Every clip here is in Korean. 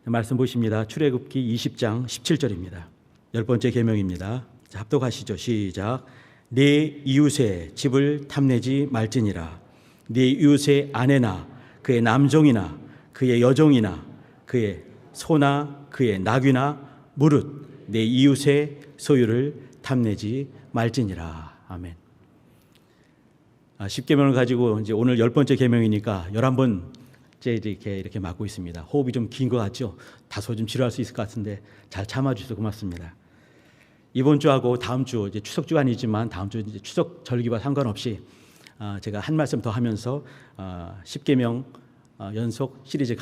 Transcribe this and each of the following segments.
말씀 보십니다. 출애굽기 20장 17절입니다. 10번째 계명입니다. 자, 합독하시죠. 시작. 네 이웃의 집을 탐내지 말지니라. 네 이웃의 아내나 그의 남종이나 그의 여종이나 그의 소나 그의 나귀나 무릇 내 이웃의 소유를 탐내지 말지니라. 아멘. 10계명을 가지고 이제 오늘 10번째 계명이니까 11번 이렇게 맡고 있습니다. 호흡이 좀 긴 것 같죠? 다소 좀 지루할 수 있을 것 같은데 잘 참아주셔서 고맙습니다. 이번 주하고 다음 주 이제 추석 주간이지만 다음 주 이제 추석 절기와 상관없이 제가 한 말씀 더 하면서 10계명 연속 시리즈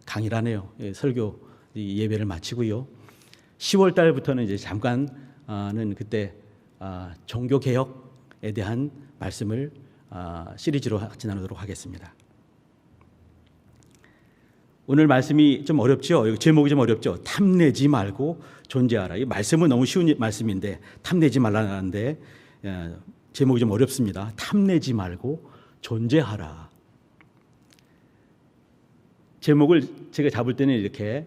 강의라네요. 설교 예배를 마치고요. 10월 달부터는 이제 잠깐은 그때 종교 개혁에 대한 말씀을 시리즈로 같이 나누도록 하겠습니다. 오늘 말씀이 좀 어렵죠? 제목이 좀 어렵죠? 탐내지 말고 존재하라. 이 말씀은 너무 쉬운 말씀인데 탐내지 말라는데 제목이 좀 어렵습니다. 탐내지 말고 존재하라. 제목을 제가 잡을 때는 이렇게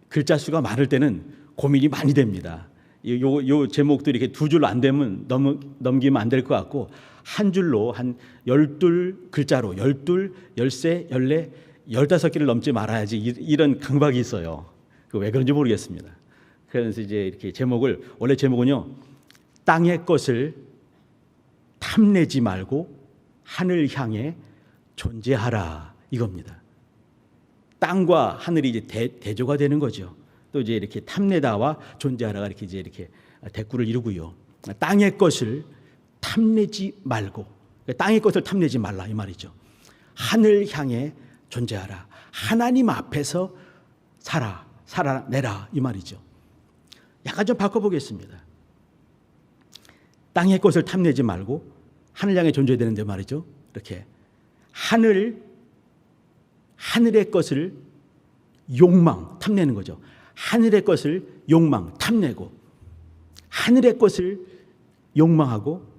글자 수가 많을 때는 고민이 많이 됩니다. 요 제목도 이렇게 두 줄 안 되면 넘기면 안 될 것 같고 한 줄로 한 12글자로 12, 13, 14, 15개를 넘지 말아야지 이런 강박이 있어요. 왜 그런지 모르겠습니다. 그래서 이제 이렇게 원래 제목은요. 땅의 것을 탐내지 말고 하늘 향해 존재하라 이겁니다. 땅과 하늘이 이제 대조가 되는 거죠. 또 이제 이렇게 탐내다와 존재하라가 이렇게 대꾸를 이루고요. 땅의 것을 탐내지 말고, 땅의 것을 탐내지 말라 이 말이죠. 하늘 향해 존재하라. 하나님 앞에서 살아내라 이 말이죠. 약간 좀 바꿔보겠습니다. 땅의 것을 탐내지 말고 하늘 향해 존재해야 되는데 말이죠. 이렇게 하늘의 것을 탐내는 거죠. 하늘의 것을 탐내고 하늘의 것을 욕망하고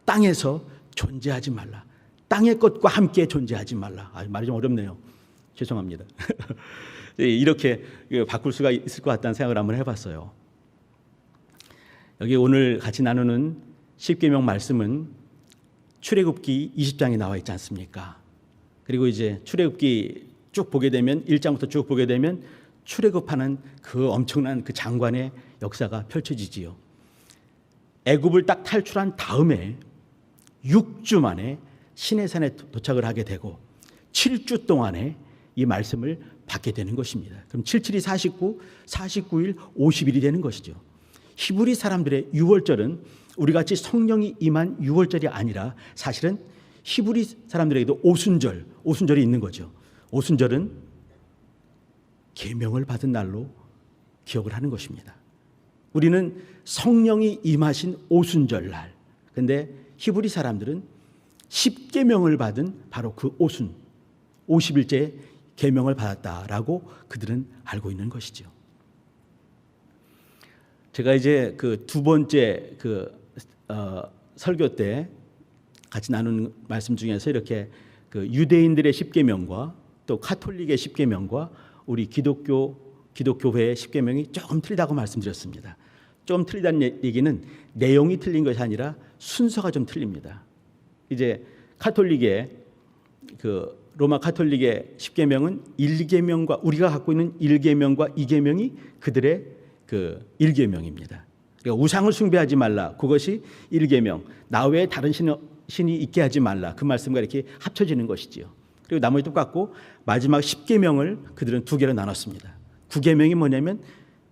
땅에서 존재하지 말라. 땅의 것과 함께 존재하지 말라. 말이 좀 어렵네요. 죄송합니다. 이렇게 바꿀 수가 있을 것 같다는 생각을 한번 해봤어요. 여기 오늘 같이 나누는 10계명 말씀은 출애굽기 20장에 나와 있지 않습니까? 그리고 이제 출애굽기 쭉 보게 되면 1장부터 쭉 보게 되면 출애굽하는 그 엄청난 그 장관의 역사가 펼쳐지지요. 애굽을 딱 탈출한 다음에 6주 만에 시내산에 도착을 하게 되고 7주 동안에 이 말씀을 받게 되는 것입니다. 그럼 7, 7이 49, 49일 50일이 되는 것이죠. 히브리 사람들의 유월절은 우리같이 성령이 임한 유월절이 아니라 사실은 히브리 사람들에게도 오순절이 있는 거죠. 오순절은 계명을 받은 날로 기억을 하는 것입니다. 우리는 성령이 임하신 오순절 날. 근데 히브리 사람들은 10계명을 받은 바로 그 50일째 계명을 받았다라고 그들은 알고 있는 것이죠. 제가 이제 그 두 번째 설교 때 같이 나눈 말씀 중에서 이렇게 그 유대인들의 10계명과 또 카톨릭의 10계명과 우리 기독교회의 10계명이 조금 틀리다고 말씀드렸습니다. 좀 틀리다는 얘기는 내용이 틀린 것이 아니라 순서가 좀 틀립니다. 이제 로마 카톨릭의 10계명은 1계명과 우리가 갖고 있는 1계명과 2계명이 그들의 그 1계명입니다. 그러니까 우상을 숭배하지 말라. 그것이 1계명. 나 외에 다른 신이 있게 하지 말라. 그 말씀과 이렇게 합쳐지는 것이지요. 그리고 나머지 똑같고 마지막 10계명을 그들은 두 개로 나눴습니다. 9계명이 뭐냐면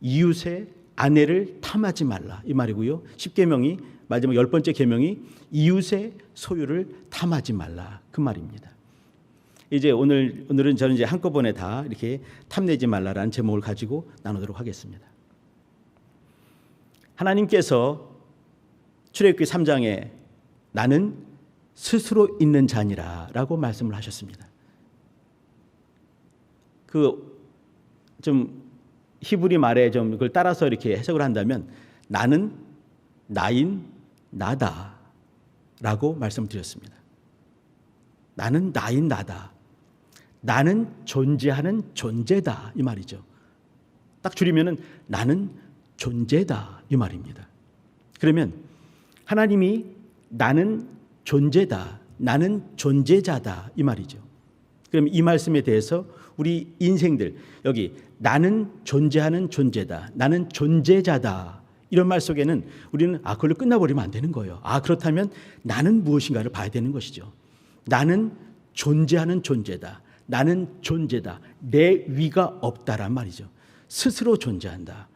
이웃의 아내를 탐하지 말라 이 말이고요. 10계명이 마지막 10번째 계명이 이웃의 소유를 탐하지 말라 그 말입니다. 이제 오늘은 저는 이제 한꺼번에 다 이렇게 탐내지 말라라는 제목을 가지고 나누도록 하겠습니다. 하나님께서 출애굽기 3장에 나는 스스로 있는 자니라라고 말씀을 하셨습니다. 좀 히브리 말에 좀 그걸 따라서 이렇게 해석을 한다면 나는 나인 나다라고 말씀드렸습니다. 나는 나인 나다. 나는 존재하는 존재다. 이 말이죠. 딱 줄이면은 나는 존재다. 이 말입니다. 그러면 하나님이 나는 존재다. 나는 존재자다. 이 말이죠. 그럼 이 말씀에 대해서 우리 인생들 여기 나는 존재하는 존재다. 나는 존재자다. 이런 말 속에는 우리는 그걸로 끝나버리면 안 되는 거예요. 그렇다면 나는 무엇인가를 봐야 되는 것이죠. 나는 존재하는 존재다. 나는 존재다. 내 위가 없다란 말이죠. 스스로 존재한다.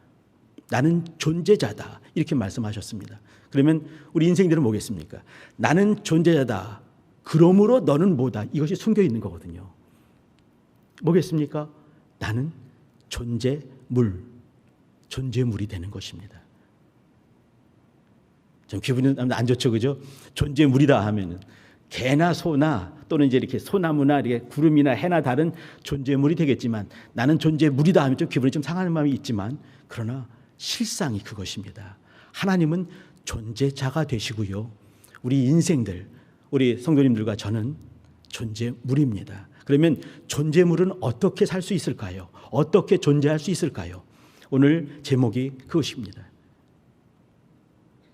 나는 존재자다. 이렇게 말씀하셨습니다. 그러면 우리 인생들은 뭐겠습니까? 나는 존재자다. 그러므로 너는 뭐다. 이것이 숨겨 있는 거거든요. 뭐겠습니까? 나는 존재물이 되는 것입니다. 좀 기분이 안 좋죠, 그죠? 존재물이다 하면은 개나 소나 또는 이제 이렇게 소나무나 이렇게 구름이나 해나 다른 존재물이 되겠지만 나는 존재물이다 하면 좀 기분이 좀 상하는 마음이 있지만 그러나 실상이 그것입니다. 하나님은 존재자가 되시고요. 우리 인생들, 우리 성도님들과 저는 존재물입니다. 그러면 존재물은 어떻게 살 수 있을까요? 어떻게 존재할 수 있을까요? 오늘 제목이 그것입니다.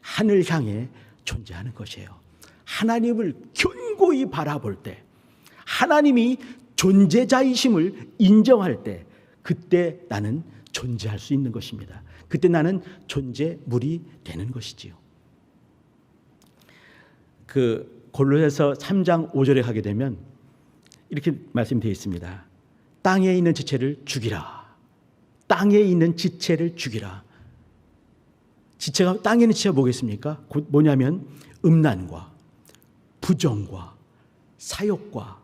하늘 향해 존재하는 것이에요. 하나님을 견고히 바라볼 때, 하나님이 존재자이심을 인정할 때, 그때 나는 존재할 수 있는 것입니다. 그때 나는 존재물이 되는 것이지요. 그 골로새서 3장 5절에 가게 되면 이렇게 말씀되어 있습니다. 땅에 있는 지체를 죽이라. 땅에 있는 지체를 죽이라. 지체가 땅에 있는 지체가 뭐겠습니까? 곧 뭐냐면 음란과 부정과 사욕과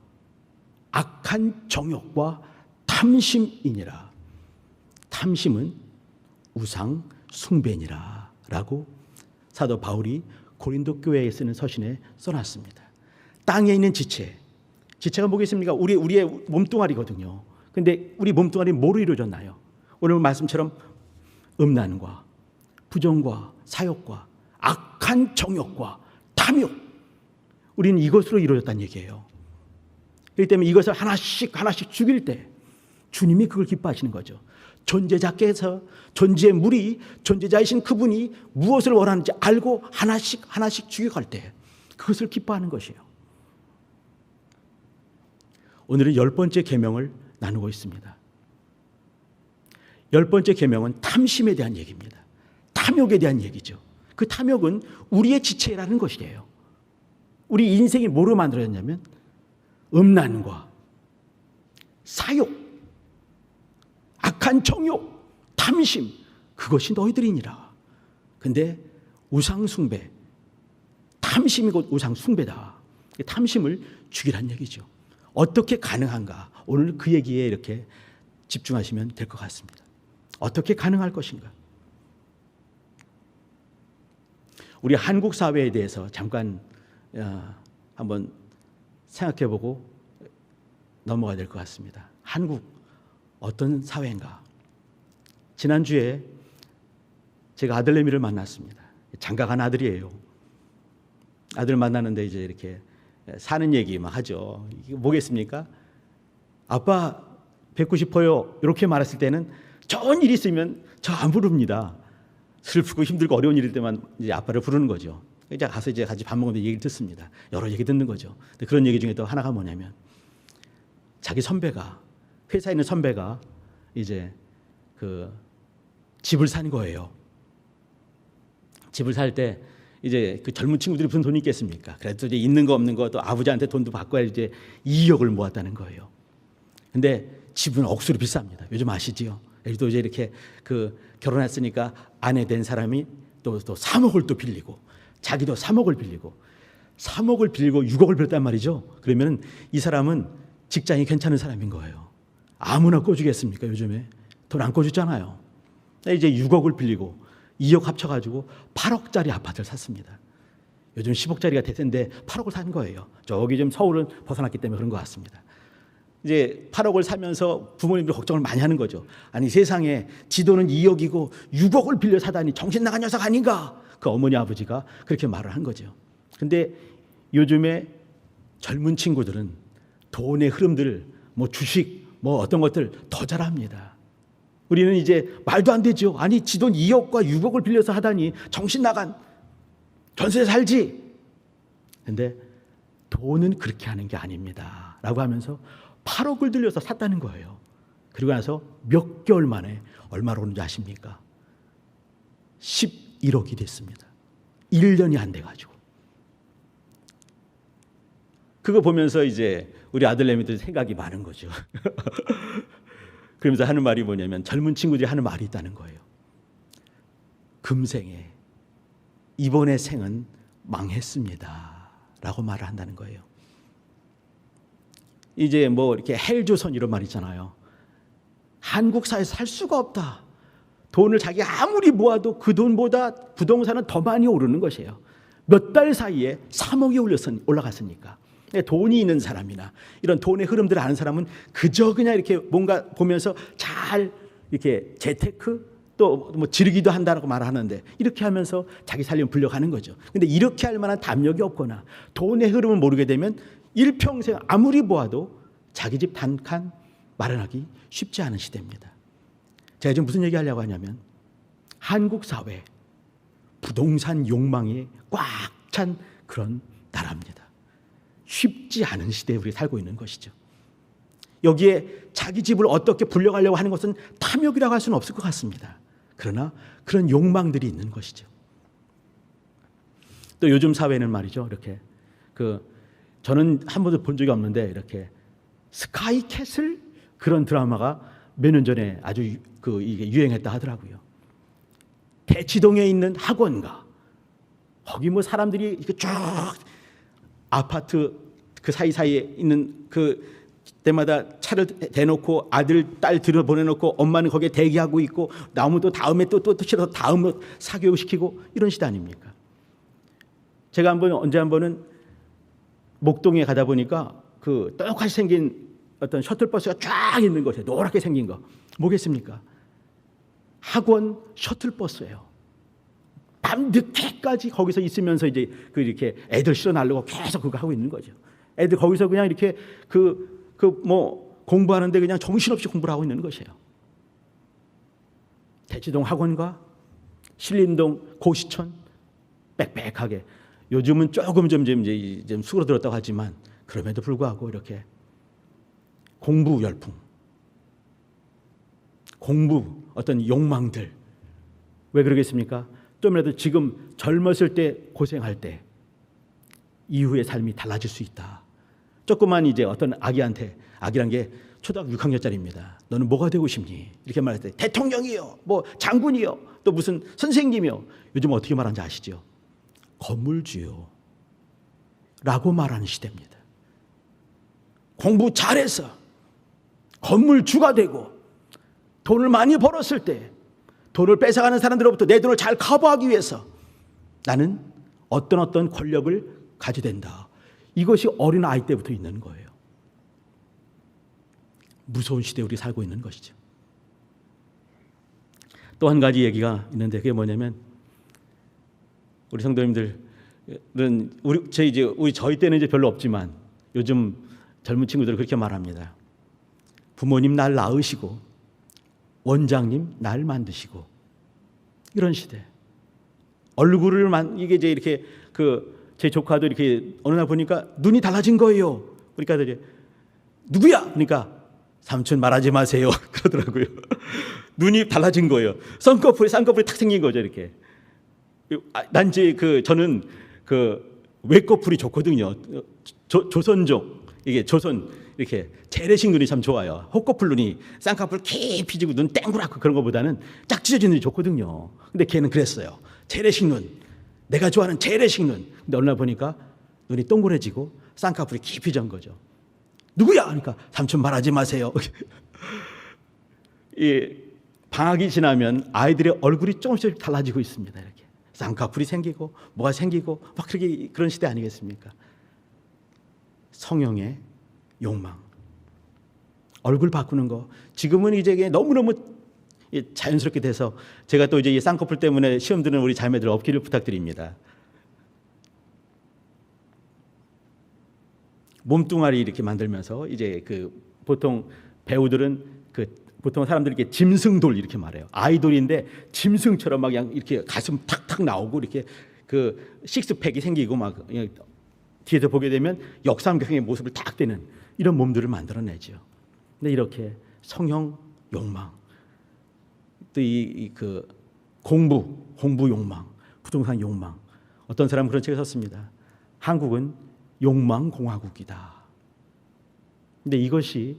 악한 정욕과 탐심이니라. 탐심은 우상 숭배니라 라고 사도 바울이 고린도 교회에 쓰는 서신에 써놨습니다. 땅에 있는 지체가 뭐겠습니까? 우리의 몸뚱아리거든요. 근데 우리 몸뚱아리는 뭐로 이루어졌나요? 오늘 말씀처럼 음란과 부정과 사욕과 악한 정욕과 탐욕, 우리는 이것으로 이루어졌다는 얘기예요. 그렇기 때문에 이것을 하나씩 죽일 때 주님이 그걸 기뻐하시는 거죠. 존재자께서 존재의 물이 존재자이신 그분이 무엇을 원하는지 알고 하나씩 죽여갈 때 그것을 기뻐하는 것이에요. 오늘은 10번째 계명을 나누고 있습니다. 10번째 계명은 탐심에 대한 얘기입니다. 탐욕에 대한 얘기죠. 그 탐욕은 우리의 지체라는 것이에요. 우리 인생이 뭐로 만들어졌냐면 음란과 사욕, 악한 정욕, 탐심, 그것이 너희들이니라. 근데 우상숭배, 탐심이 곧 우상숭배다. 탐심을 죽이란 얘기죠. 어떻게 가능한가? 오늘 그 얘기에 이렇게 집중하시면 될 것 같습니다. 어떻게 가능할 것인가? 우리 한국 사회에 대해서 잠깐 한번 생각해보고 넘어가야 될 것 같습니다. 한국 어떤 사회인가? 지난주에 제가 아들내미를 만났습니다. 장가간 아들이에요. 아들 만나는데 이제 이렇게 사는 얘기 막 하죠. 이게 뭐겠습니까? 아빠 뵙고 싶어요. 이렇게 말했을 때는 좋은 일이 있으면 저 안 부릅니다. 슬프고 힘들고 어려운 일일 때만 이제 아빠를 부르는 거죠. 이제 가서 이제 같이 밥 먹는데 얘기를 듣습니다. 여러 얘기 듣는 거죠. 근데 그런 얘기 중에 또 하나가 뭐냐면 자기 선배가 회사에 있는 선배가 이제 그 집을 산 거예요. 집을 살 때 이제 그 젊은 친구들이 무슨 돈이 있겠습니까? 그래도 이제 있는 거 없는 거 또 아버지한테 돈도 받고 이제 2억을 모았다는 거예요. 근데 집은 억수로 비쌉니다. 요즘 아시지요? 또 이제 이렇게 그 결혼했으니까 아내 된 사람이 또 3억을 또 빌리고 자기도 3억을 빌리고 3억을 빌리고 6억을 빌렸단 말이죠. 그러면 이 사람은 직장이 괜찮은 사람인 거예요. 아무나 꿔주겠습니까? 요즘에 돈 안 꿔주잖아요. 이제 6억을 빌리고 2억 합쳐가지고 8억짜리 아파트를 샀습니다. 요즘 10억짜리가 대세인데 8억을 산 거예요. 저기 좀 서울은 벗어났기 때문에 그런 것 같습니다. 이제 8억을 사면서 부모님들 걱정을 많이 하는 거죠. 아니 세상에 지 돈은 2억이고 6억을 빌려 사다니 정신 나간 녀석 아닌가? 그 어머니 아버지가 그렇게 말을 한 거죠. 근데 요즘에 젊은 친구들은 돈의 흐름들, 뭐 주식, 뭐 어떤 것들 더 잘합니다. 우리는 이제 말도 안 되죠. 아니 지 돈 2억과 6억을 빌려서 하다니 정신 나간, 전세 살지. 근데 돈은 그렇게 하는 게 아닙니다 라고 하면서 8억을 들여서 샀다는 거예요. 그리고 나서 몇 개월 만에 얼마로 오는지 아십니까? 11억이 됐습니다. 1년이 안 돼가지고. 그거 보면서 이제 우리 아들내미들 생각이 많은 거죠. 그러면서 하는 말이 뭐냐면, 젊은 친구들이 하는 말이 있다는 거예요. 금생에 이번의 생은 망했습니다 라고 말을 한다는 거예요. 이제 뭐 이렇게 헬조선 이런 말 있잖아요. 한국 사회에서 살 수가 없다. 돈을 자기 아무리 모아도 그 돈보다 부동산은 더 많이 오르는 것이에요. 몇 달 사이에 3억이 올라갔으니까. 돈이 있는 사람이나 이런 돈의 흐름들을 아는 사람은 그저 그냥 이렇게 뭔가 보면서 잘 이렇게 재테크 또 뭐 지르기도 한다라고 말하는데, 이렇게 하면서 자기 살림 불려가는 거죠. 근데 이렇게 할 만한 담력이 없거나 돈의 흐름을 모르게 되면 일평생 아무리 모아도 자기 집 단칸 마련하기 쉽지 않은 시대입니다. 제가 지금 무슨 얘기하려고 하냐면, 한국 사회 부동산 욕망이 꽉 찬 그런 나라입니다. 쉽지 않은 시대에 우리 살고 있는 것이죠. 여기에 자기 집을 어떻게 불려가려고 하는 것은 탐욕이라고 할 수는 없을 것 같습니다. 그러나 그런 욕망들이 있는 것이죠. 또 요즘 사회는 말이죠, 이렇게 저는 한 번도 본 적이 없는데, 이렇게 스카이캐슬 그런 드라마가 몇 년 전에 아주 이게 유행했다 하더라고요. 대치동에 있는 학원가, 거기 뭐 사람들이 이렇게 쫙 아파트 그 사이사이에 있는 그 때마다 차를 대놓고 아들, 딸 들여보내놓고 엄마는 거기에 대기하고 있고, 나오면 또 다음에 또 실어서 다음으로 사교육시키고 이런 시대 아닙니까? 제가 언제 한 번은 목동에 가다 보니까 그 똑같이 생긴 어떤 셔틀버스가 쫙 있는 것이에요. 노랗게 생긴 거. 뭐겠습니까? 학원 셔틀버스예요. 밤 늦게까지 거기서 있으면서 이제 이렇게 애들 실어 날르고 계속 그거 하고 있는 거죠. 애들 거기서 그냥 이렇게 뭐 공부하는데 그냥 정신없이 공부를 하고 있는 것이에요. 대치동 학원과 신림동 고시촌 빽빽하게. 요즘은 조금 좀 수그러들었다고 하지만 그럼에도 불구하고 이렇게 공부 열풍, 공부 어떤 욕망들. 왜 그러겠습니까? 좀이라도 지금 젊었을 때 고생할 때 이후의 삶이 달라질 수 있다. 조그만 이제 어떤 아기란 게 초등학교 6학년짜리입니다. 너는 뭐가 되고 싶니? 이렇게 말할 때 대통령이요, 뭐 장군이요, 또 무슨 선생님이요. 요즘 어떻게 말하는지 아시죠? 건물주요 라고 말하는 시대입니다. 공부 잘해서 건물주가 되고 돈을 많이 벌었을 때 돈을 뺏어가는 사람들로부터 내 돈을 잘 커버하기 위해서 나는 어떤 권력을 가지게 된다. 이것이 어린 아이 때부터 있는 거예요. 무서운 시대에 우리 살고 있는 것이죠. 또 한 가지 얘기가 있는데, 그게 뭐냐면, 우리 성도님들은 저희 때는 이제 별로 없지만 요즘 젊은 친구들은 그렇게 말합니다. 부모님 날 낳으시고 원장님 날 만드시고, 이런 시대. 얼굴을 이게 이제 이렇게 제 조카도 이렇게 어느 날 보니까 눈이 달라진 거예요. 그러니까 이제 누구야? 그러니까 삼촌 말하지 마세요. 그러더라고요. 눈이 달라진 거예요. 쌍꺼풀이 탁 생긴 거죠, 이렇게. 저는 외꺼풀이 좋거든요. 조선족, 이게 조선 이렇게 재래식 눈이 참 좋아요. 호꺼풀 눈이 쌍꺼풀 깊이 지고 눈 땡그랗고 그런 것보다는 짝 찢어진 눈이 좋거든요. 근데 걔는 그랬어요. 재래식 눈, 내가 좋아하는 재래식 눈. 근데 어느 날 보니까 눈이 동그래지고 쌍꺼풀이 깊이 전 거죠. 누구야? 그러니까 삼촌 말하지 마세요. 이 방학이 지나면 아이들의 얼굴이 조금씩 달라지고 있습니다. 이렇게 쌍꺼풀이 생기고 뭐가 생기고 막 그런 시대 아니겠습니까? 성형의 욕망, 얼굴 바꾸는 거. 지금은 이제 너무너무 자연스럽게 돼서 제가 또 이제 이 쌍꺼풀 때문에 시험 드는 우리 자매들 업기를 부탁드립니다. 몸뚱아리 이렇게 만들면서 이제 그 보통 배우들은 보통 사람들이 이렇게 짐승돌 이렇게 말해요. 아이돌인데 짐승처럼 막 그냥 이렇게 가슴 탁탁 나오고 이렇게 그 식스팩이 생기고 막 뒤에서 보게 되면 역삼각형의 모습을 딱 떼는 이런 몸들을 만들어내죠. 근데 이렇게 성형 욕망, 또 그 공부 욕망, 부동산 욕망. 어떤 사람은 그런 책을 썼습니다. 한국은 욕망 공화국이다. 근데 이것이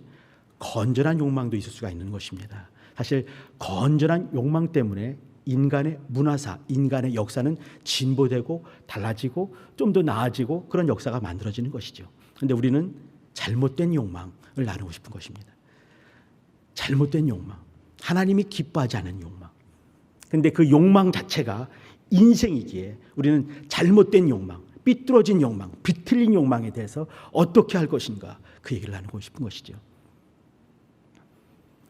건전한 욕망도 있을 수가 있는 것입니다. 사실 건전한 욕망 때문에 인간의 문화사, 인간의 역사는 진보되고 달라지고 좀 더 나아지고 그런 역사가 만들어지는 것이죠. 그런데 우리는 잘못된 욕망을 나누고 싶은 것입니다. 잘못된 욕망, 하나님이 기뻐하지 않은 욕망. 그런데 그 욕망 자체가 인생이기에 우리는 잘못된 욕망, 삐뚤어진 욕망, 비틀린 욕망에 대해서 어떻게 할 것인가, 그 얘기를 나누고 싶은 것이죠.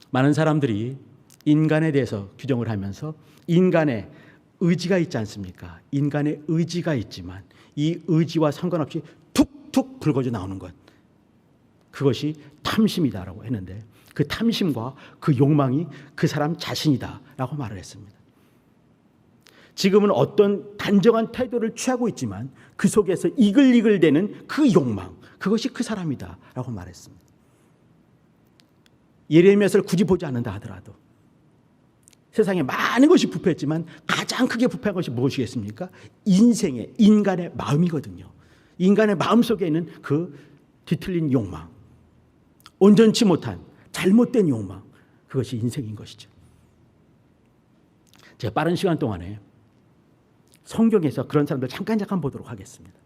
많은 사람들이 인간에 대해서 규정을 하면서 인간의 의지가 있지 않습니까? 인간의 의지가 있지만 이 의지와 상관없이 툭툭 불거져 나오는 것, 그것이 탐심이다라고 했는데, 그 탐심과 그 욕망이 그 사람 자신이다라고 말을 했습니다. 지금은 어떤 단정한 태도를 취하고 있지만 그 속에서 이글이글대는 그 욕망, 그것이 그 사람이다라고 말했습니다. 예레미야서를 굳이 보지 않는다 하더라도 세상에 많은 것이 부패했지만 가장 크게 부패한 것이 무엇이겠습니까? 인간의 마음이거든요. 인간의 마음 속에 있는 그 뒤틀린 욕망, 온전치 못한 잘못된 욕망, 그것이 인생인 것이죠. 제가 빠른 시간 동안에 성경에서 그런 사람들 잠깐 보도록 하겠습니다.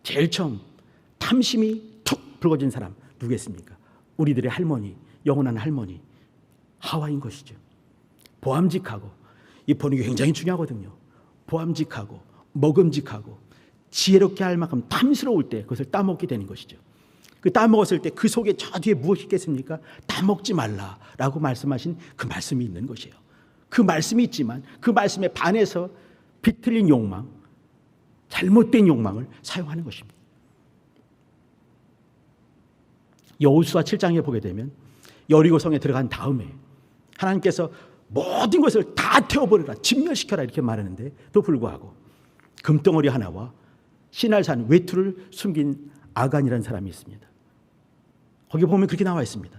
제일 처음 탐심이 툭 불거진 사람 누구겠습니까? 우리들의 할머니, 영원한 할머니 하와인 것이죠. 보암직하고, 이 번역이 굉장히 중요하거든요. 보암직하고 먹음직하고 지혜롭게 할 만큼 탐스러울 때 그것을 따먹게 되는 것이죠. 그 따먹었을 때 그 속에 저 뒤에 무엇이 있겠습니까? 따먹지 말라라고 말씀하신 그 말씀이 있는 것이에요. 그 말씀이 있지만 그 말씀에 반해서 비틀린 욕망, 잘못된 욕망을 사용하는 것입니다. 여호수아 7장에 보게 되면 여리고성에 들어간 다음에 하나님께서 모든 것을 다 태워버려라, 진멸시켜라 이렇게 말하는데 또 불구하고 금덩어리 하나와 시날산 외투를 숨긴 아간이라는 사람이 있습니다. 거기 보면 그렇게 나와 있습니다.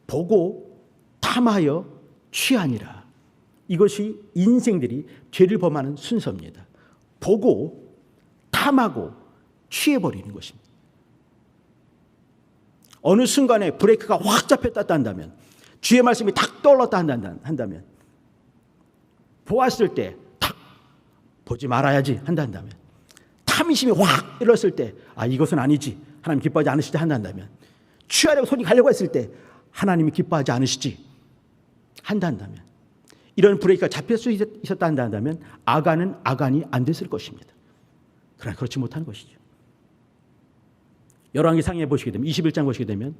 보고 탐하여 취하니라. 이것이 인생들이 죄를 범하는 순서입니다. 보고 탐하고 취해버리는 것입니다. 어느 순간에 브레이크가 확 잡혔다 한다면, 주의 말씀이 탁 떠올랐다 한다면, 보았을 때 탁 보지 말아야지 한다면, 탐심이 확 일었을 때 이것은 아니지, 하나님 기뻐하지 않으시지 한다면, 취하려고 손이 가려고 했을 때 하나님이 기뻐하지 않으시지 한다면, 이런 브레이크가 잡힐 수 있었다 한다면 아간이 안 됐을 것입니다. 그러나 그렇지 못한 것이죠. 열왕기상에 보시게 되면 21장 보시게 되면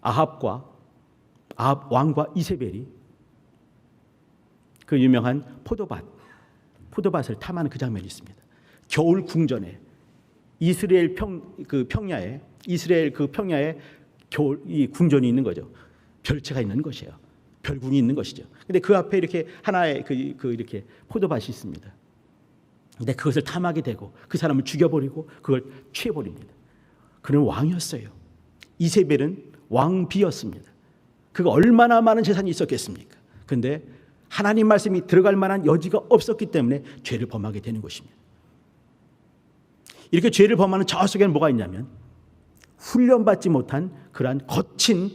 아합 왕과 이세벨이 그 유명한 포도밭을 탐하는 그 장면이 있습니다. 겨울 궁전에 이스라엘 평야에 겨울 이 궁전이 있는 거죠. 별채가 있는 것이에요. 별궁이 있는 것이죠. 근데 그 앞에 이렇게 하나의 이렇게 포도밭이 있습니다. 근데 그것을 탐하게 되고 그 사람을 죽여버리고 그걸 취해버립니다. 그는 왕이었어요. 이세벨은 왕비였습니다. 그가 얼마나 많은 재산이 있었겠습니까? 그런데 하나님 말씀이 들어갈 만한 여지가 없었기 때문에 죄를 범하게 되는 것입니다. 이렇게 죄를 범하는 저 속에는 뭐가 있냐면 훈련받지 못한 그러한 거친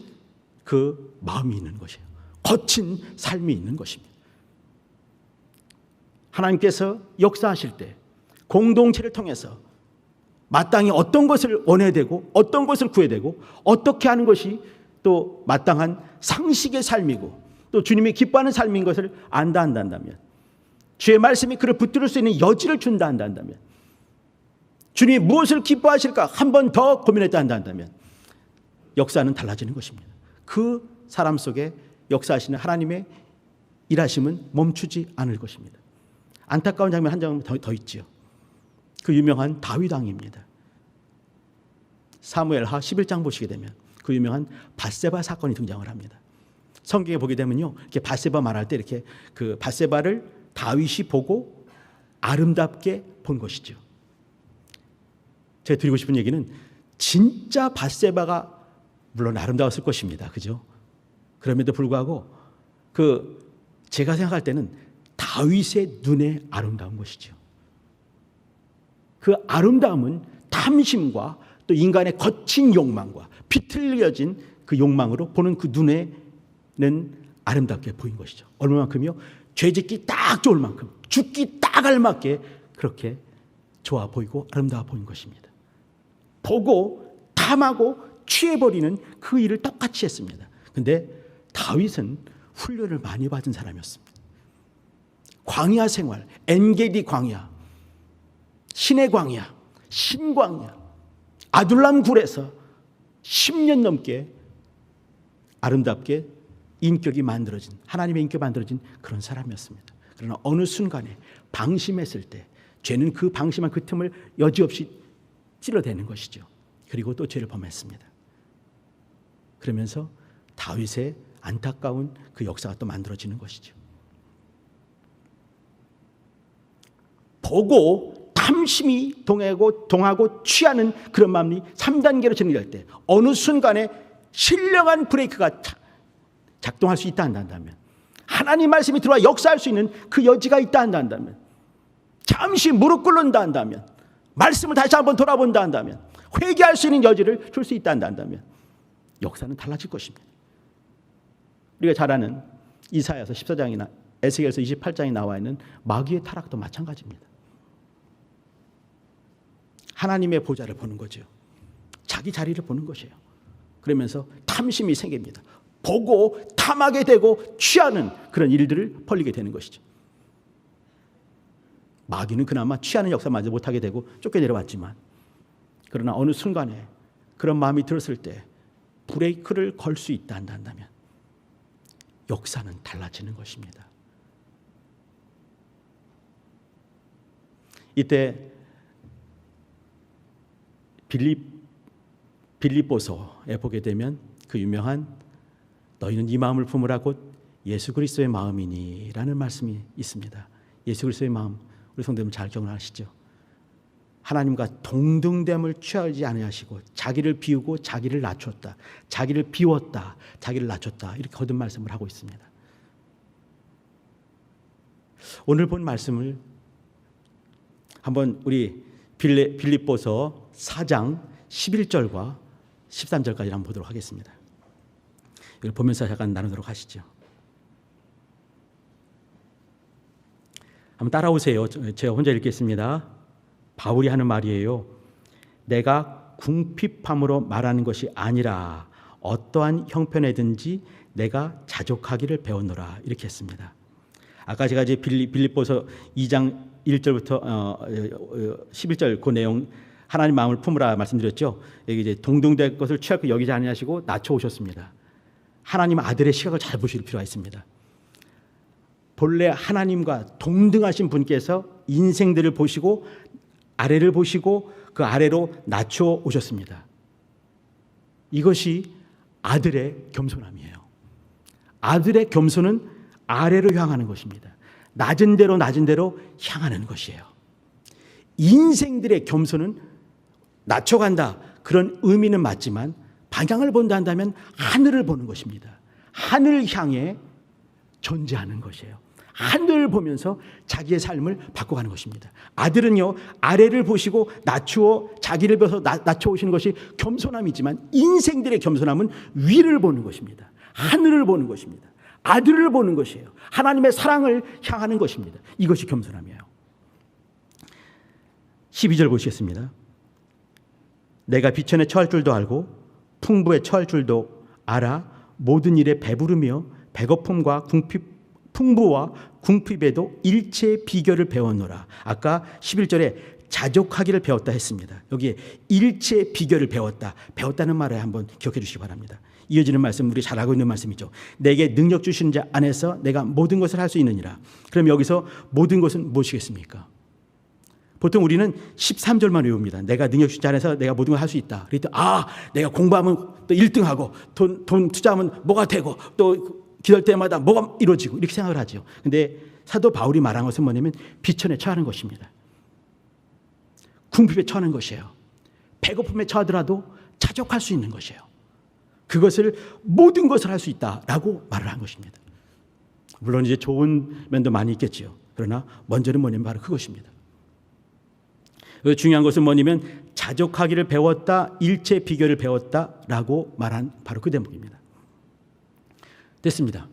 그 마음이 있는 것이에요. 거친 삶이 있는 것입니다. 하나님께서 역사하실 때 공동체를 통해서 마땅히 어떤 것을 원해야 되고 어떤 것을 구해야 되고 어떻게 하는 것이 또 마땅한 상식의 삶이고 또 주님이 기뻐하는 삶인 것을 안다 한다면, 주의 말씀이 그를 붙들을 수 있는 여지를 준다 한다면, 주님이 무엇을 기뻐하실까 한 번 더 고민했다 한다면 역사는 달라지는 것입니다. 그 사람 속에 역사하시는 하나님의 일하심은 멈추지 않을 것입니다. 안타까운 장면 한 장면 더 있지요. 그 유명한 다윗 왕입니다. 사무엘하 11장 보시게 되면 그 유명한 밧세바 사건이 등장을 합니다. 성경에 보게 되면요, 이렇게 밧세바 말할 때 이렇게 그 밧세바를 다윗이 보고 아름답게 본 것이죠. 제가 드리고 싶은 얘기는 진짜 밧세바가 물론 아름다웠을 것입니다. 그죠? 그럼에도 불구하고 제가 생각할 때는 다윗의 눈에 아름다운 것이죠. 그 아름다움은 탐심과 또 인간의 거친 욕망과 비틀려진 그 욕망으로 보는 그 눈에는 아름답게 보인 것이죠. 얼마만큼요? 죄짓기 딱 좋을 만큼, 죽기 딱 알맞게 그렇게 좋아 보이고 아름다워 보인 것입니다. 보고 탐하고 취해버리는 그 일을 똑같이 했습니다. 근데 다윗은 훈련을 많이 받은 사람이었습니다. 광야 생활, 엔게디 광야, 신의 광야, 신광야, 아둘람 굴에서 10년 넘게 아름답게 인격이 만들어진, 하나님의 인격이 만들어진 그런 사람이었습니다. 그러나 어느 순간에 방심했을 때 죄는 그 방심한 그 틈을 여지없이 찔러대는 것이죠. 그리고 또 죄를 범했습니다. 그러면서 다윗의 안타까운 그 역사가 또 만들어지는 것이죠. 보고 탐심이 동하고 취하는 그런 마음이 3단계로 진행될 때 어느 순간에 신령한 브레이크가 작동할 수 있다 한다면, 하나님 말씀이 들어와 역사할 수 있는 그 여지가 있다 한다면, 잠시 무릎 꿇는다 한다면, 말씀을 다시 한번 돌아본다 한다면, 회개할 수 있는 여지를 줄 수 있다 한다면 역사는 달라질 것입니다. 우리가 잘 아는 이사야서 14장이나 에스겔서 28장에 나와 있는 마귀의 타락도 마찬가지입니다. 하나님의 보좌를 보는 거죠. 자기 자리를 보는 것이에요. 그러면서 탐심이 생깁니다. 보고 탐하게 되고 취하는 그런 일들을 벌리게 되는 것이죠. 마귀는 그나마 취하는 역사마저 못하게 되고 쫓겨내려왔지만, 그러나 어느 순간에 그런 마음이 들었을 때 브레이크를 걸 수 있다 한다면 역사는 달라지는 것입니다. 이때 빌립보서에 보게 되면 그 유명한 너희는 이 마음을 품으라 곧 예수 그리스도의 마음이니 라는 말씀이 있습니다. 예수 그리스도의 마음, 우리 성도님 잘 기억나시죠? 하나님과 동등됨을 취하지 아니하시고 자기를 비우고 자기를 낮췄다, 자기를 비웠다, 자기를 낮췄다, 이렇게 거듭 말씀을 하고 있습니다. 오늘 본 말씀을 한번 우리 빌립보서 4장 11절과 13절까지 한번 보도록 하겠습니다. 이걸 보면서 잠깐 나누도록 하시죠. 한번 따라오세요. 제가 혼자 읽겠습니다. 바울이 하는 말이에요. 내가 궁핍함으로 말하는 것이 아니라 어떠한 형편에든지 내가 자족하기를 배웠노라, 이렇게 했습니다. 아까 제가 이제 빌립보서 2장 1절부터 11절 그 내용, 하나님 마음을 품으라 말씀드렸죠. 여기 이제 동등될 것을 취하고 여기지 아니하시고 낮춰 오셨습니다. 하나님 아들의 시각을 잘 보실 필요가 있습니다. 본래 하나님과 동등하신 분께서 인생들을 보시고 아래를 보시고 그 아래로 낮춰 오셨습니다. 이것이 아들의 겸손함이에요. 아들의 겸손은 아래로 향하는 것입니다. 낮은 대로 향하는 것이에요. 인생들의 겸손은 낮춰간다, 그런 의미는 맞지만 방향을 본다 한다면 하늘을 보는 것입니다. 하늘 향해 존재하는 것이에요. 하늘을 보면서 자기의 삶을 바꿔가는 것입니다. 아들은요, 아래를 보시고 낮추어 자기를 벼서 낮춰 오시는 것이 겸손함이지만, 인생들의 겸손함은 위를 보는 것입니다. 하늘을 보는 것입니다. 아들을 보는 것이에요. 하나님의 사랑을 향하는 것입니다. 이것이 겸손함이에요. 12절 보시겠습니다. 내가 비천에 처할 줄도 알고 풍부에 처할 줄도 알아 모든 일에 배부르며 배고픔과 풍부와 궁핍에도 일체의 비결을 배웠노라. 아까 11절에 자족하기를 배웠다 했습니다. 여기에 일체의 비결을 배웠다는 말을 한번 기억해 주시기 바랍니다. 이어지는 말씀, 우리 잘 알고 있는 말씀이죠. 내게 능력 주신 자 안에서 내가 모든 것을 할 수 있느니라. 그럼 여기서 모든 것은 무엇이겠습니까? 보통 우리는 13절만 외웁니다. 내가 능력이 잘해서 내가 모든 걸 할 수 있다. 그랬더니 내가 공부하면 또 1등하고 돈 투자하면 뭐가 되고 또 기도할 때마다 뭐가 이루어지고 이렇게 생각을 하죠. 근데 사도 바울이 말한 것은 뭐냐면 비천에 처하는 것입니다. 궁핍에 처하는 것이에요. 배고픔에 처하더라도 자족할 수 있는 것이에요. 그것을 모든 것을 할 수 있다라고 말을 한 것입니다. 물론 이제 좋은 면도 많이 있겠지요. 그러나 먼저는 뭐냐면 바로 그것입니다. 중요한 것은 뭐냐면 자족하기를 배웠다, 일체 비결을 배웠다라고 말한 바로 그 대목입니다. 됐습니다.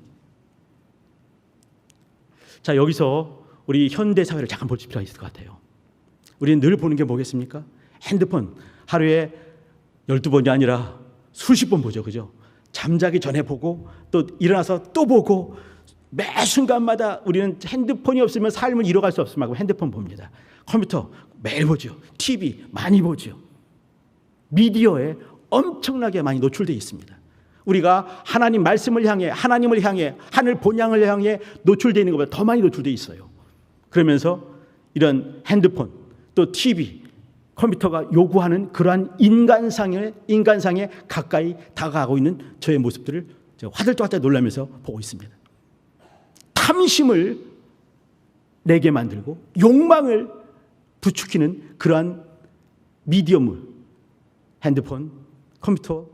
자, 여기서 우리 현대 사회를 잠깐 볼 필요가 있을 것 같아요. 우리는 늘 보는 게 뭐겠습니까? 핸드폰 하루에 12번이 아니라 수십 번 보죠. 그죠? 잠자기 전에 보고 또 일어나서 또 보고 매 순간마다 우리는 핸드폰이 없으면 삶을 이뤄갈 수 없을 만큼 핸드폰 봅니다. 컴퓨터 매일 보죠. TV 많이 보죠. 미디어에 엄청나게 많이 노출되어 있습니다. 우리가 하나님 말씀을 향해, 하나님을 향해, 하늘 본향을 향해 노출되어 있는 것보다 더 많이 노출되어 있어요. 그러면서 이런 핸드폰 또 TV 컴퓨터가 요구하는 그러한 인간상에 가까이 다가가고 있는 저의 모습들을 제가 화들짝 놀라면서 보고 있습니다. 탐심을 내게 만들고 욕망을 부추기는 그러한 미디어물, 핸드폰, 컴퓨터,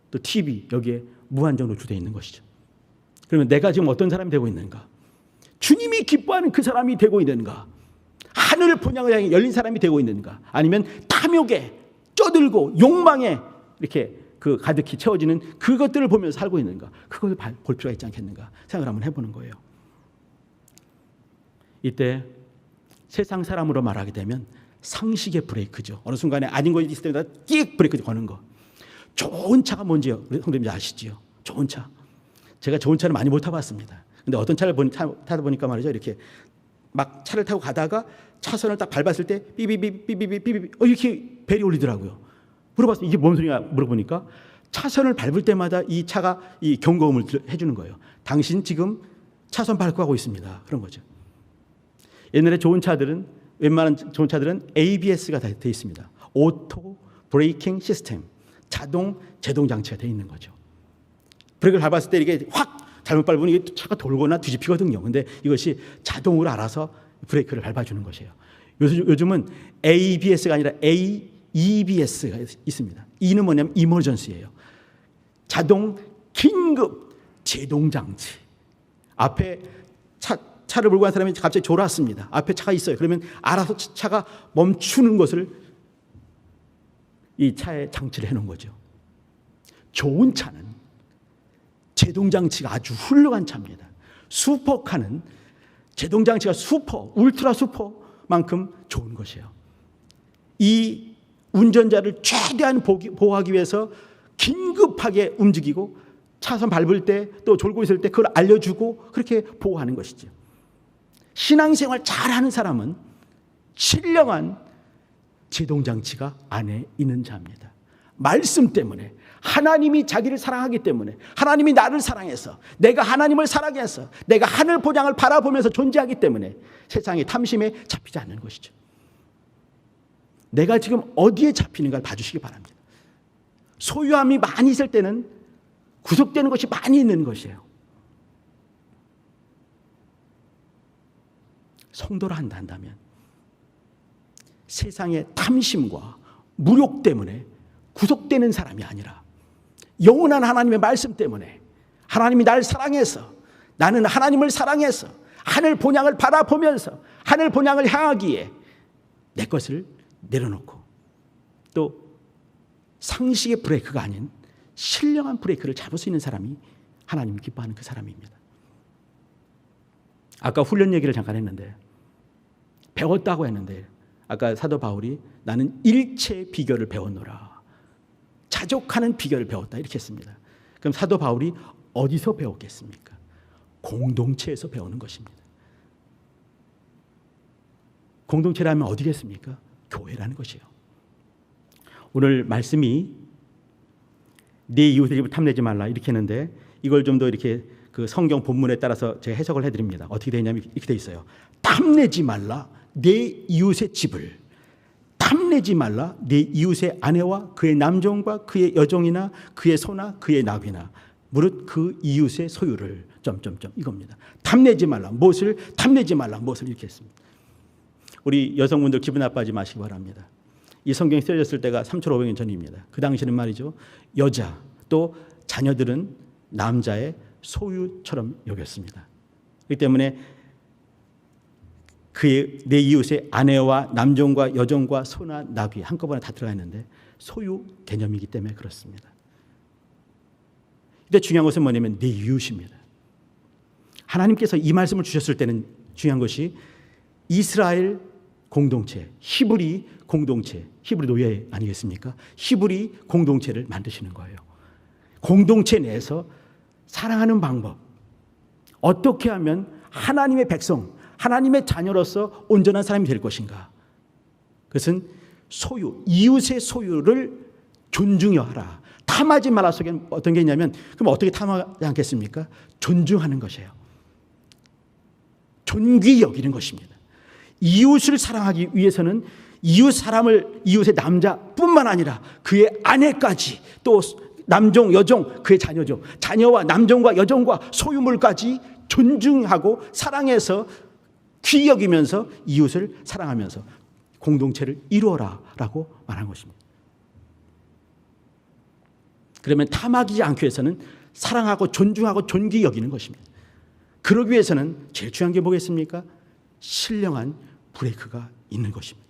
또 TV 여기에 무한정으로 노출되어 있는 것이죠. 그러면 내가 지금 어떤 사람이 되고 있는가? 주님이 기뻐하는 그 사람이 되고 있는가? 하늘 본향을 향해 열린 사람이 되고 있는가? 아니면 탐욕에 쪄들고 욕망에 이렇게 가득히 채워지는 그것들을 보면서 살고 있는가? 그것을 볼 필요가 있지 않겠는가? 생각을 한번 해보는 거예요. 이때 세상 사람으로 말하게 되면 상식의 브레이크죠. 어느 순간에 아닌 것이 있을 때마다 끽 브레이크 거는 거. 좋은 차가 뭔지요? 성도님들 아시지요? 좋은 차. 제가 좋은 차를 많이 못 타봤습니다. 근데 어떤 차를 타다 보니까 말이죠. 이렇게 막 차를 타고 가다가 차선을 딱 밟았을 때 삐비비비비비비 이렇게 벨이 울리더라고요. 물어봤어요. 이게 뭔 소리냐 물어보니까 차선을 밟을 때마다 이 차가 이 경고음을 해주는 거예요. 당신 지금 차선 밟고 가고 있습니다. 그런 거죠. 옛날에 웬만한 좋은 차들은 ABS가 다 되어 있습니다. 오토 브레이킹 시스템, 자동 제동 장치가 되어 있는 거죠. 브레이크를 밟았을 때 이게 확 잘못 밟으면 이게 차가 돌거나 뒤집히거든요. 근데 이것이 자동으로 알아서 브레이크를 밟아주는 것이에요. 요즘은 ABS가 아니라 AEBS가 있습니다. E는 뭐냐면 이머전시예요. 자동 긴급 제동 장치. 앞에 차를 몰고 간 사람이 갑자기 졸았습니다. 앞에 차가 있어요. 그러면 알아서 차가 멈추는 것을 이 차에 장치를 해놓은 거죠. 좋은 차는 제동장치가 아주 훌륭한 차입니다. 슈퍼카는 제동장치가 울트라 슈퍼만큼 좋은 것이에요. 이 운전자를 최대한 보호하기 위해서 긴급하게 움직이고 차선 밟을 때 또 졸고 있을 때 그걸 알려주고 그렇게 보호하는 것이죠. 신앙생활 잘하는 사람은 신령한 제동장치가 안에 있는 자입니다. 말씀 때문에 하나님이 자기를 사랑하기 때문에 하나님이 나를 사랑해서 내가 하나님을 사랑해서 내가 하늘 본향을 바라보면서 존재하기 때문에 세상의 탐심에 잡히지 않는 것이죠. 내가 지금 어디에 잡히는가를 봐주시기 바랍니다. 소유함이 많이 있을 때는 구속되는 것이 많이 있는 것이에요. 성도를 한다면 세상의 탐심과 무욕 때문에 구속되는 사람이 아니라 영원한 하나님의 말씀 때문에 하나님이 나를 사랑해서 나는 하나님을 사랑해서 하늘 본향을 바라보면서 하늘 본향을 향하기에 내 것을 내려놓고 또 상식의 브레이크가 아닌 신령한 브레이크를 잡을 수 있는 사람이 하나님이 기뻐하는 그 사람입니다. 아까 훈련 얘기를 잠깐 했는데 배웠다고 했는데 아까 사도 바울이 나는 일체 비결을 배웠노라. 자족하는 비결을 배웠다 이렇게 했습니다. 그럼 사도 바울이 어디서 배웠겠습니까? 공동체에서 배우는 것입니다. 공동체라면 어디겠습니까? 교회라는 것이에요. 오늘 말씀이 네 이웃의 집을 탐내지 말라 이렇게 했는데 이걸 좀 더 이렇게 그 성경 본문에 따라서 제가 해석을 해드립니다. 어떻게 되냐면 이렇게 돼 있어요. 탐내지 말라 내 이웃의 집을 탐내지 말라. 내 이웃의 아내와 그의 남종과 그의 여종이나 그의 소나 그의 나귀나 무릇 그 이웃의 소유를 이겁니다. 탐내지 말라. 무엇을 탐내지 말라. 무엇을 이렇게 했습니다. 우리 여성분들 기분 나빠하지 마시기 바랍니다. 이 성경이 쓰여졌을 때가 3,500년 전입니다. 그 당시는 말이죠. 여자 또 자녀들은 남자의 소유처럼 여겼습니다. 그렇기 때문에 내 이웃의 아내와 남종과 여종과 소나 나귀 한꺼번에 다 들어가 있는데 소유 개념이기 때문에 그렇습니다. 근데 중요한 것은 뭐냐면 내 이웃입니다. 하나님께서 이 말씀을 주셨을 때는 중요한 것이 이스라엘 공동체, 히브리 공동체, 히브리 노예 아니겠습니까? 히브리 공동체를 만드시는 거예요. 공동체 내에서 사랑하는 방법, 어떻게 하면 하나님의 백성, 하나님의 자녀로서 온전한 사람이 될 것인가? 그것은 소유, 이웃의 소유를 존중하여 하라. 탐하지 말라 속에 어떤 게 있냐면 그럼 어떻게 탐하지 않겠습니까? 존중하는 것이에요. 존귀 여기는 것입니다. 이웃을 사랑하기 위해서는 이웃의 남자뿐만 아니라 그의 아내까지 또 남종, 여종, 그의 자녀죠. 자녀와 남종과 여종과 소유물까지 존중하고 사랑해서 귀히 여기면서 이웃을 사랑하면서 공동체를 이루어라 라고 말한 것입니다. 그러면 탐하지 않기 위해서는 사랑하고 존중하고 존귀히 여기는 것입니다. 그러기 위해서는 제일 중요한 게 뭐겠습니까? 신령한 브레이크가 있는 것입니다.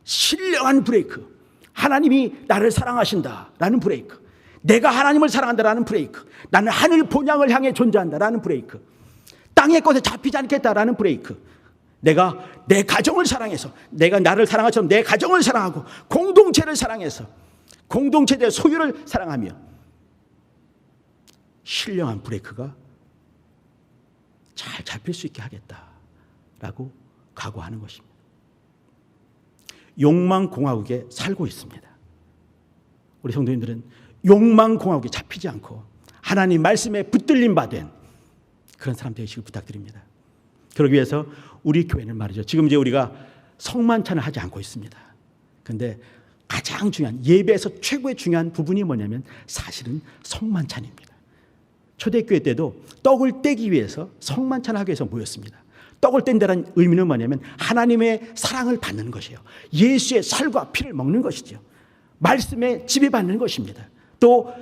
신령한 브레이크. 하나님이 나를 사랑하신다라는 브레이크. 내가 하나님을 사랑한다라는 브레이크. 나는 하늘 본향을 향해 존재한다라는 브레이크. 땅의 것에 잡히지 않겠다라는 브레이크. 내가 내 가정을 사랑해서 내가 나를 사랑한 것처럼 내 가정을 사랑하고 공동체를 사랑해서 공동체의 소유를 사랑하며 신령한 브레이크가 잘 잡힐 수 있게 하겠다라고 각오하는 것입니다. 욕망공화국에 살고 있습니다. 우리 성도님들은 욕망공화국에 잡히지 않고 하나님 말씀에 붙들림 받은 그런 사람 되시길 부탁드립니다. 그러기 위해서 우리 교회는 말이죠. 지금 이제 우리가 성만찬을 하지 않고 있습니다. 그런데 가장 중요한 예배에서 최고의 중요한 부분이 뭐냐면 사실은 성만찬입니다. 초대교회 때도 떡을 떼기 위해서 성만찬을 하기 위해서 모였습니다. 떡을 뗀다는 의미는 뭐냐면 하나님의 사랑을 받는 것이에요. 예수의 살과 피를 먹는 것이죠. 말씀에 지배받는 것입니다. 또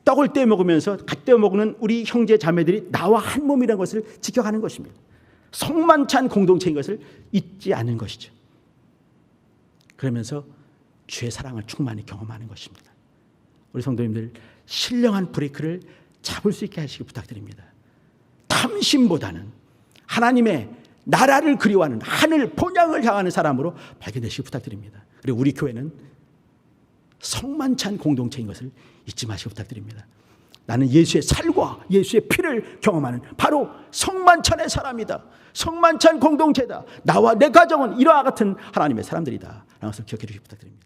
떡을 떼어 먹으면서 갓 떼어 먹는 우리 형제 자매들이 나와 한 몸이라는 것을 지켜가는 것입니다. 성만찬 공동체인 것을 잊지 않는 것이죠. 그러면서 주의 사랑을 충만히 경험하는 것입니다. 우리 성도님들 신령한 브레이크를 잡을 수 있게 하시기 부탁드립니다. 탐심보다는 하나님의 나라를 그리워하는 하늘 본향을 향하는 사람으로 발견되시기 부탁드립니다. 그리고 우리 교회는 성만찬 공동체인 것을 잊지 마시기 부탁드립니다. 나는 예수의 살과 예수의 피를 경험하는 바로 성만찬의 사람이다. 성만찬 공동체다. 나와 내 가정은 이와 같은 하나님의 사람들이다 라는 것을 기억해 주시기 부탁드립니다.